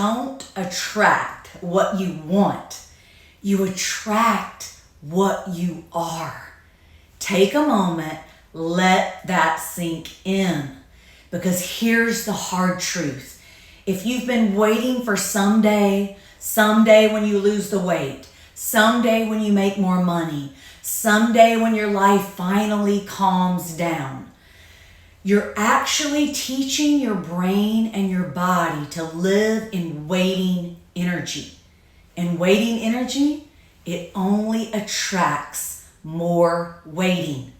don't attract what you want. You attract what you are. Take a moment, let that sink in. Because here's the hard truth. If you've been waiting for someday when you lose the weight, someday when you make more money, someday when your life finally calms down, you're actually teaching your brain and your body to live in waiting energy. And waiting energy, it only attracts more waiting.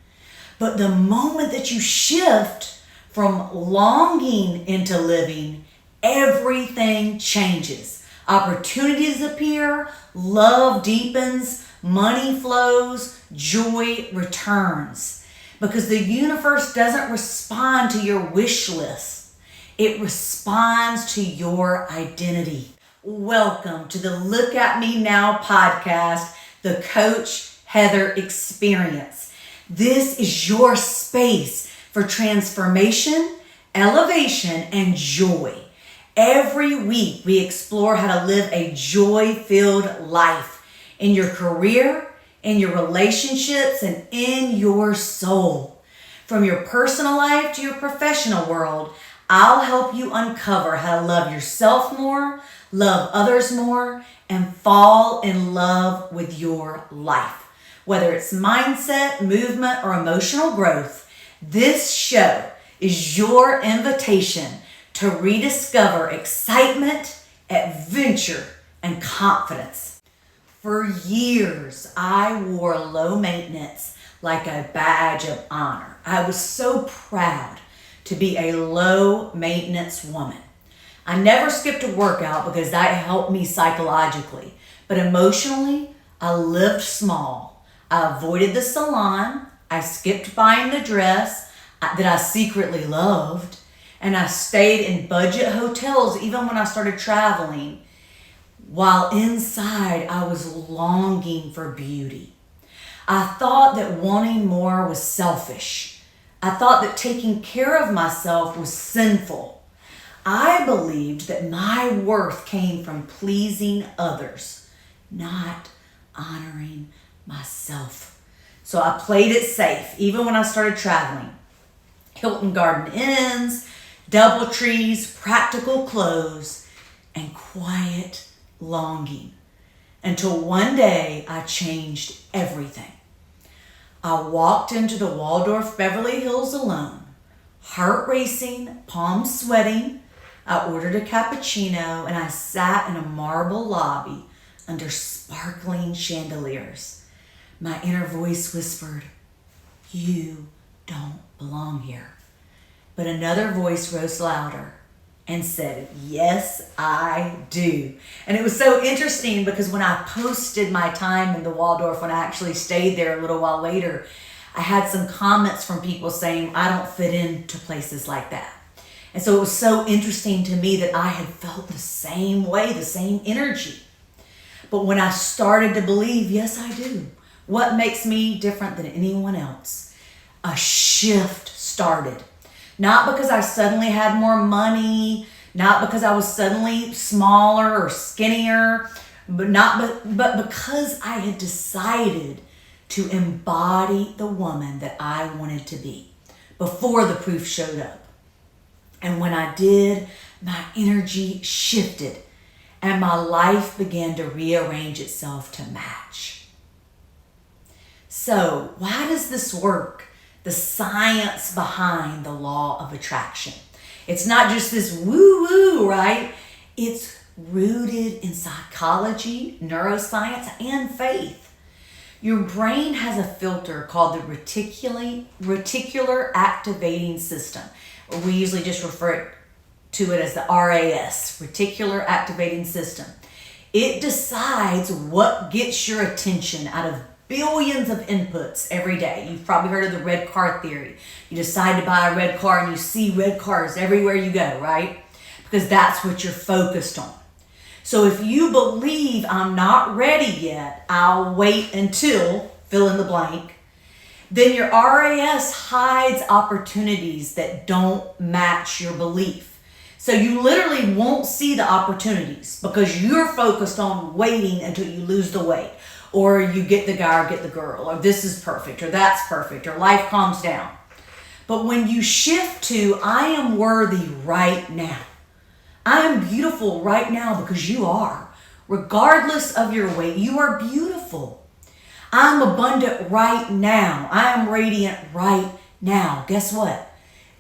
But the moment that you shift from longing into living, everything changes. Opportunities appear, love deepens, money flows, joy returns. Because the universe doesn't respond to your wish list. It responds to your identity. Welcome to the Look at Me Now podcast, the Coach Heather Experience. This is your space for transformation, elevation, and joy. Every week we explore how to live a joy-filled life in your career, in your relationships, and in your soul. From your personal life to your professional world, I'll help you uncover how to love yourself more, love others more, and fall in love with your life. Whether it's mindset, movement, or emotional growth, this show is your invitation to rediscover excitement, adventure, and confidence. For years, I wore low maintenance like a badge of honor. I was so proud to be a low maintenance woman. I never skipped a workout because that helped me psychologically, but emotionally, I lived small. I avoided the salon. I skipped buying the dress that I secretly loved, and I stayed in budget hotels even when I started traveling. While inside, I was longing for beauty. I thought that wanting more was selfish. I thought that taking care of myself was sinful. I believed that my worth came from pleasing others, not honoring myself. So I played it safe, even when I started traveling. Hilton Garden Inns, DoubleTrees, practical clothes, and quiet longing, until one day I changed everything. I walked into the Waldorf Beverly Hills alone, heart racing, palms sweating. I ordered a cappuccino and I sat in a marble lobby under sparkling chandeliers. My inner voice whispered, "You don't belong here." But another voice rose louder and said, "Yes, I do." And it was so interesting because when I posted my time in the Waldorf, when I actually stayed there a little while later, I had some comments from people saying, "I don't fit into places like that." And so it was so interesting to me that I had felt the same way, the same energy. But when I started to believe, yes, I do. What makes me different than anyone else? A shift started. Not because I suddenly had more money, not because I was suddenly smaller or skinnier, but because I had decided to embody the woman that I wanted to be before the proof showed up. And when I did, my energy shifted and my life began to rearrange itself to match. So, why does this work? The science behind the law of attraction. It's not just this woo-woo, right? It's rooted in psychology, neuroscience, and faith. Your brain has a filter called the Reticular Activating System. We usually just refer to it as the RAS, Reticular Activating System. It decides what gets your attention out of billions of inputs every day. You've probably heard of the red car theory. You decide to buy a red car and you see red cars everywhere you go, right? Because that's what you're focused on. So if you believe I'm not ready yet, I'll wait until fill in the blank, then your RAS hides opportunities that don't match your belief. So you literally won't see the opportunities because you're focused on waiting until you lose the weight, or you get the guy or get the girl, or this is perfect, or that's perfect, or life calms down. But when you shift to, I am worthy right now. I am beautiful right now because you are. Regardless of your weight, you are beautiful. I'm abundant right now. I am radiant right now. Guess what?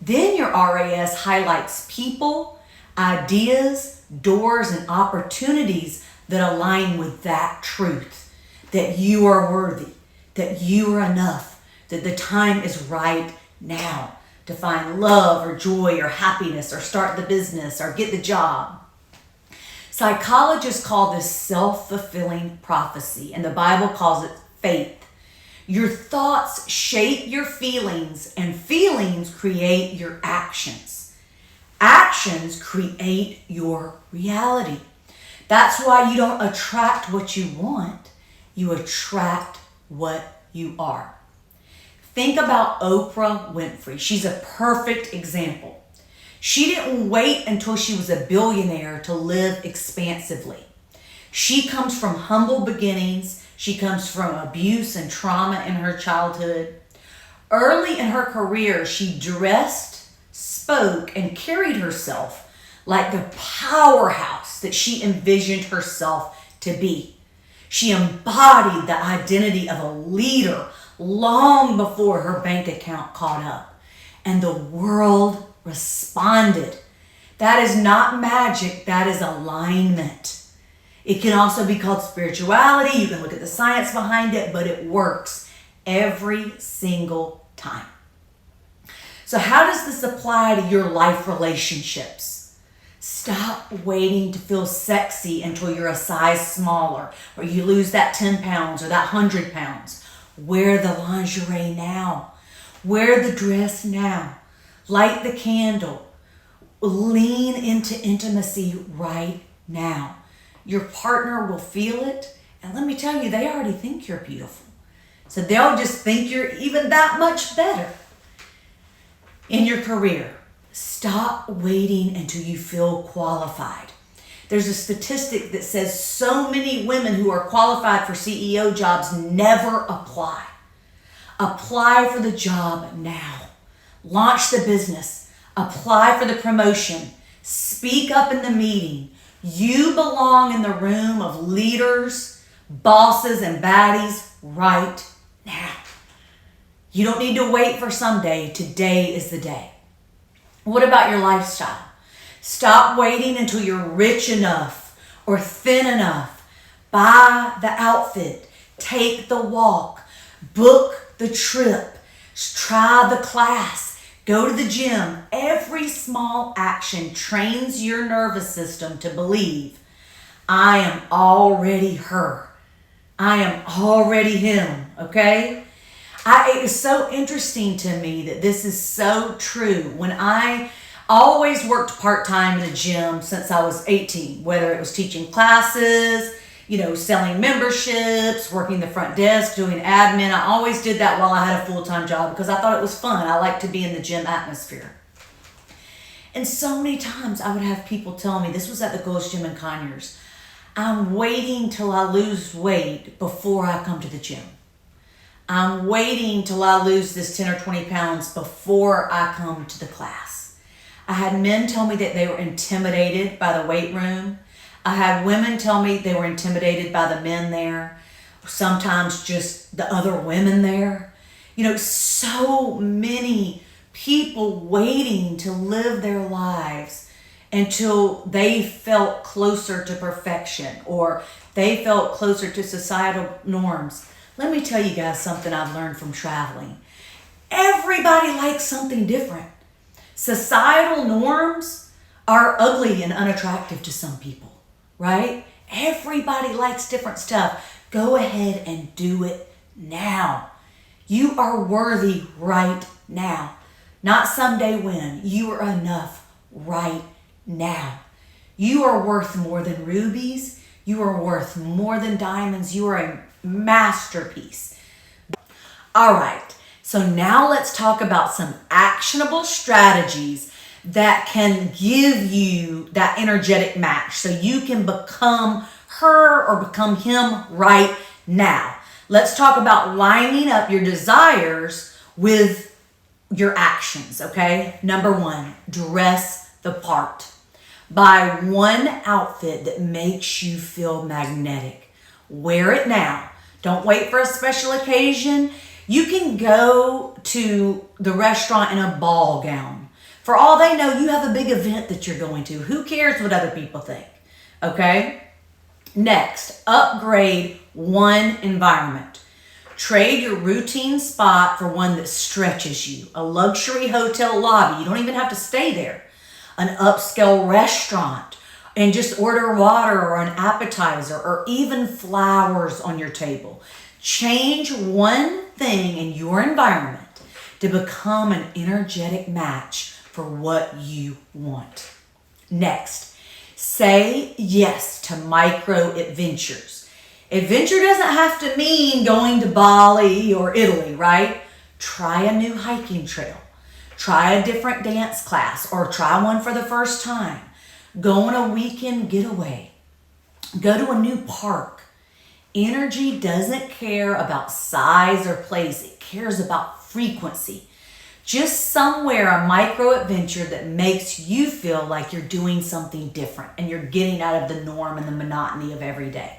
Then your RAS highlights people, ideas, doors, and opportunities that align with that truth, that you are worthy, that you are enough, that the time is right now to find love or joy or happiness or start the business or get the job. Psychologists call this self-fulfilling prophecy, and the Bible calls it faith. Your thoughts shape your feelings, and feelings create your actions. Actions create your reality. That's why you don't attract what you want, you attract what you are. Think about Oprah Winfrey. She's a perfect example. She didn't wait until she was a billionaire to live expansively. She comes from humble beginnings. She comes from abuse and trauma in her childhood. Early in her career, she dressed, spoke, and carried herself like the powerhouse that she envisioned herself to be. She embodied the identity of a leader long before her bank account caught up, and the world responded. That is not magic, that is alignment. It can also be called spirituality. You can look at the science behind it, but it works every single time. So how does this apply to your life relationships? Stop waiting to feel sexy until you're a size smaller, or you lose that 10 pounds or that 100 pounds. Wear the lingerie now. Wear the dress now. Light the candle. Lean into intimacy right now. Your partner will feel it. And let me tell you, they already think you're beautiful. So they'll just think you're even that much better. In your career, stop waiting until you feel qualified. There's a statistic that says so many women who are qualified for CEO jobs never apply. Apply for the job now. Launch the business. Apply for the promotion. Speak up in the meeting. You belong in the room of leaders, bosses, and baddies right now. You don't need to wait for someday. Today is the day. What about your lifestyle? Stop waiting until you're rich enough or thin enough. Buy the outfit. Take the walk. Book the trip. Try the class. Go to the gym. Every small action trains your nervous system to believe, I am already her. I am already him. Okay? It is so interesting to me that this is so true. When I always worked part-time in a gym since I was 18, whether it was teaching classes, selling memberships, working the front desk, doing admin. I always did that while I had a full-time job because I thought it was fun. I liked to be in the gym atmosphere. And so many times I would have people tell me, this was at the Gold's Gym in Conyers, I'm waiting till I lose weight before I come to the gym. I'm waiting till I lose this 10 or 20 pounds before I come to the class. I had men tell me that they were intimidated by the weight room. I had women tell me they were intimidated by the men there. Sometimes just the other women there. So many people waiting to live their lives until they felt closer to perfection or they felt closer to societal norms. Let me tell you guys something I've learned from traveling. Everybody likes something different. Societal norms are ugly and unattractive to some people, right? Everybody likes different stuff. Go ahead and do it now. You are worthy right now. Not someday when. You are enough right now. You are worth more than rubies. You are worth more than diamonds. You are a masterpiece. All right. So now let's talk about some actionable strategies that can give you that energetic match so you can become her or become him right now. Let's talk about lining up your desires with your actions, okay? Number one, dress the part. Buy one outfit that makes you feel magnetic. Wear it now. Don't wait for a special occasion. You can go to the restaurant in a ball gown. For all they know, you have a big event that you're going to. Who cares what other people think? Okay? Next, upgrade one environment. Trade your routine spot for one that stretches you. A luxury hotel lobby. You don't even have to stay there. An upscale restaurant. And just order water or an appetizer or even flowers on your table. Change one thing in your environment to become an energetic match for what you want. Next, say yes to micro adventures. Adventure doesn't have to mean going to Bali or Italy, right? Try a new hiking trail. Try a different dance class or try one for the first time. Go on a weekend getaway. Go to a new park. Energy doesn't care about size or place. It cares about frequency. Just somewhere a micro adventure that makes you feel like you're doing something different and you're getting out of the norm and the monotony of every day.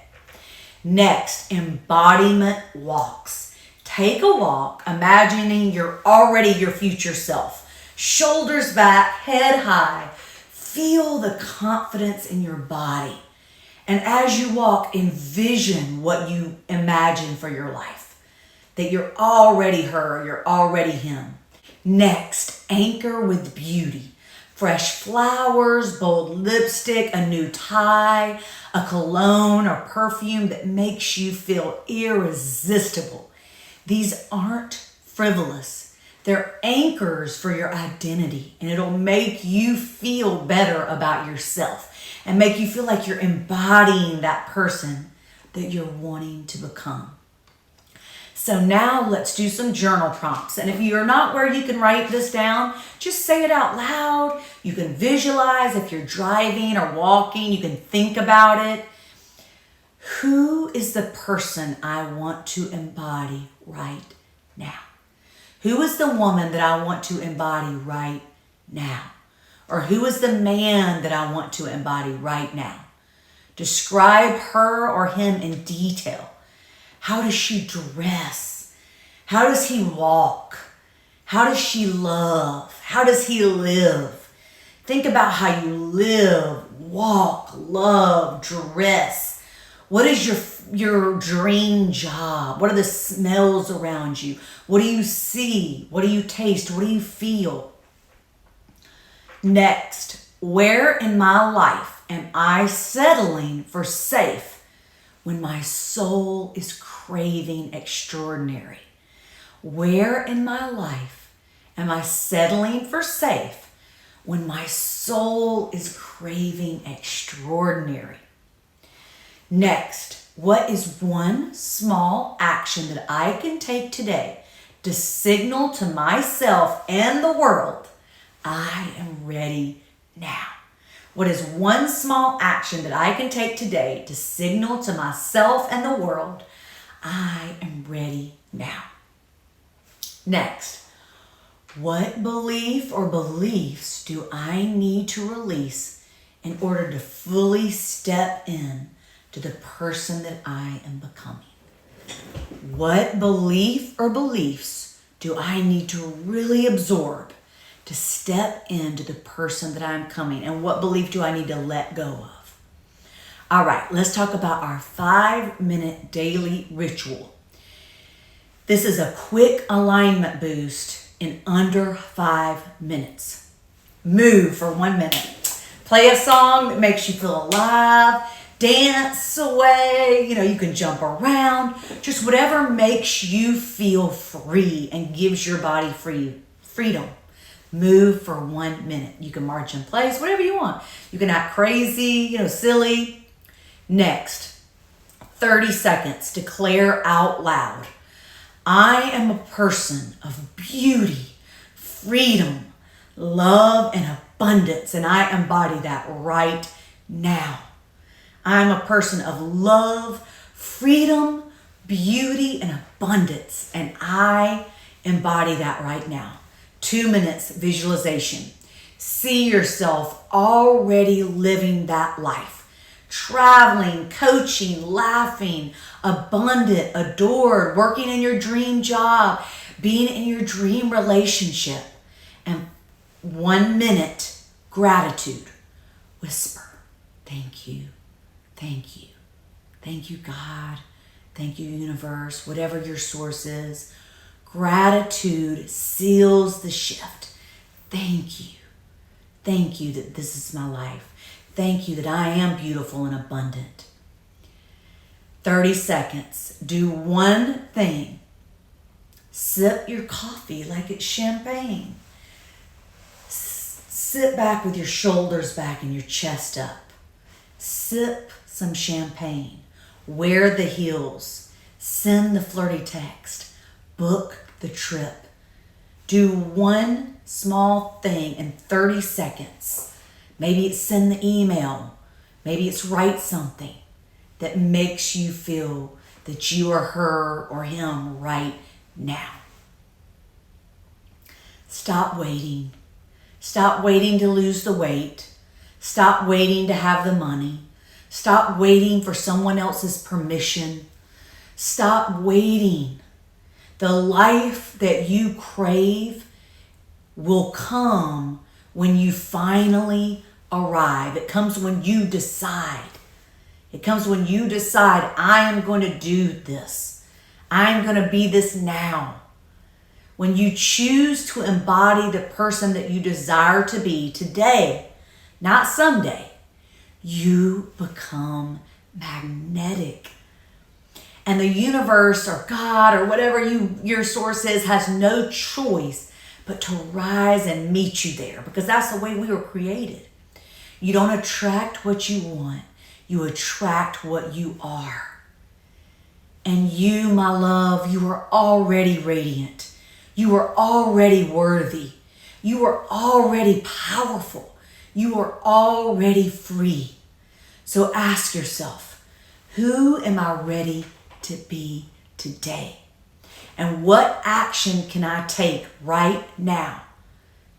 Next, embodiment walks. Take a walk, imagining you're already your future self. Shoulders back, head high. Feel the confidence in your body. And as you walk, envision what you imagine for your life. That you're already her, you're already him. Next, anchor with beauty. Fresh flowers, bold lipstick, a new tie, a cologne or perfume that makes you feel irresistible. These aren't frivolous. They're anchors for your identity, and it'll make you feel better about yourself and make you feel like you're embodying that person that you're wanting to become. So now let's do some journal prompts. And if you're not where you can write this down, just say it out loud. You can visualize if you're driving or walking. You can think about it. Who is the person I want to embody right now? Who is the woman that I want to embody right now? Or who is the man that I want to embody right now? Describe her or him in detail. How does she dress? How does he walk? How does she love? How does he live? Think about how you live, walk, love, dress. What is your dream job? What are the smells around you? What do you see? What do you taste? What do you feel? Next, where in my life am I settling for safe when my soul is craving extraordinary? Where in my life am I settling for safe when my soul is craving extraordinary? Next, what is one small action that I can take today to signal to myself and the world, I am ready now? What is one small action that I can take today to signal to myself and the world, I am ready now? Next, what belief or beliefs do I need to release in order to fully step in to the person that I am becoming? What belief or beliefs do I need to really absorb to step into the person that I'm becoming? And what belief do I need to let go of? All right, let's talk about our 5-minute daily ritual. This is a quick alignment boost in under 5 minutes. Move for 1 minute. Play a song that makes you feel alive. Dance away. You can jump around. Just whatever makes you feel free and gives your body freedom. Move for 1 minute. You can march in place, whatever you want. You can act crazy, silly. Next, 30 seconds. Declare out loud, I am a person of beauty, freedom, love, and abundance, and I embody that right now. I'm a person of love, freedom, beauty, and abundance, and I embody that right now. 2 minutes visualization. See yourself already living that life. Traveling, coaching, laughing, abundant, adored, working in your dream job, being in your dream relationship. And 1 minute gratitude. Whisper, thank you, thank you, thank you, God, thank you, universe, whatever your source is. Gratitude seals the shift. Thank you that this is my life. Thank you that I am beautiful and abundant. 30 seconds. Do one thing. Sip your coffee like it's champagne. Sit back with your shoulders back and your chest up. Sip some champagne. Wear the heels. Send the flirty text. Book the trip. Do one small thing in 30 seconds. Maybe it's send the email. Maybe it's write something that makes you feel that you are her or him right now. Stop waiting. Stop waiting to lose the weight. Stop waiting to have the money. Stop waiting for someone else's permission. Stop waiting. The life that you crave will come when you finally arrive. It comes when you decide. It comes when you decide, I am going to do this. I'm going to be this now. When you choose to embody the person that you desire to be today, not someday, you become magnetic. And the universe or God or whatever your source is has no choice but to rise and meet you there, because that's the way we were created. You don't attract what you want. You attract what you are. And you, my love, you are already radiant. You are already worthy. You are already powerful. You are already free. So ask yourself, who am I ready to be today? And what action can I take right now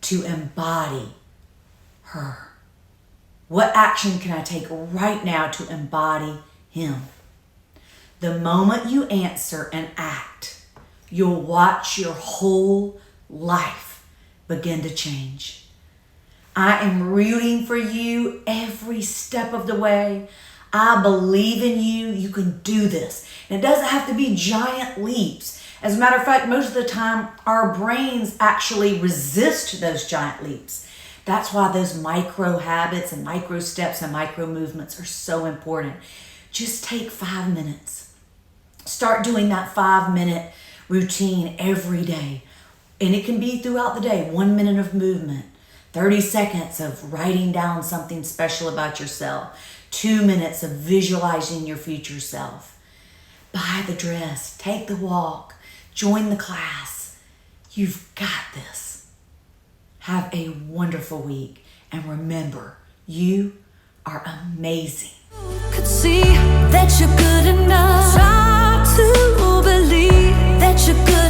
to embody her? What action can I take right now to embody him? The moment you answer and act, you'll watch your whole life begin to change. I am rooting for you every step of the way. I believe in you. You can do this. And it doesn't have to be giant leaps. As a matter of fact, most of the time, our brains actually resist those giant leaps. That's why those micro habits and micro steps and micro movements are so important. Just take 5 minutes. Start doing that 5-minute routine every day. And it can be throughout the day. 1 minute of movement. 30 seconds of writing down something special about yourself. 2 minutes of visualizing your future self. Buy the dress. Take the walk. Join the class. You've got this. Have a wonderful week. And remember, you are amazing. Could see that you're good enough. Try to believe that you're good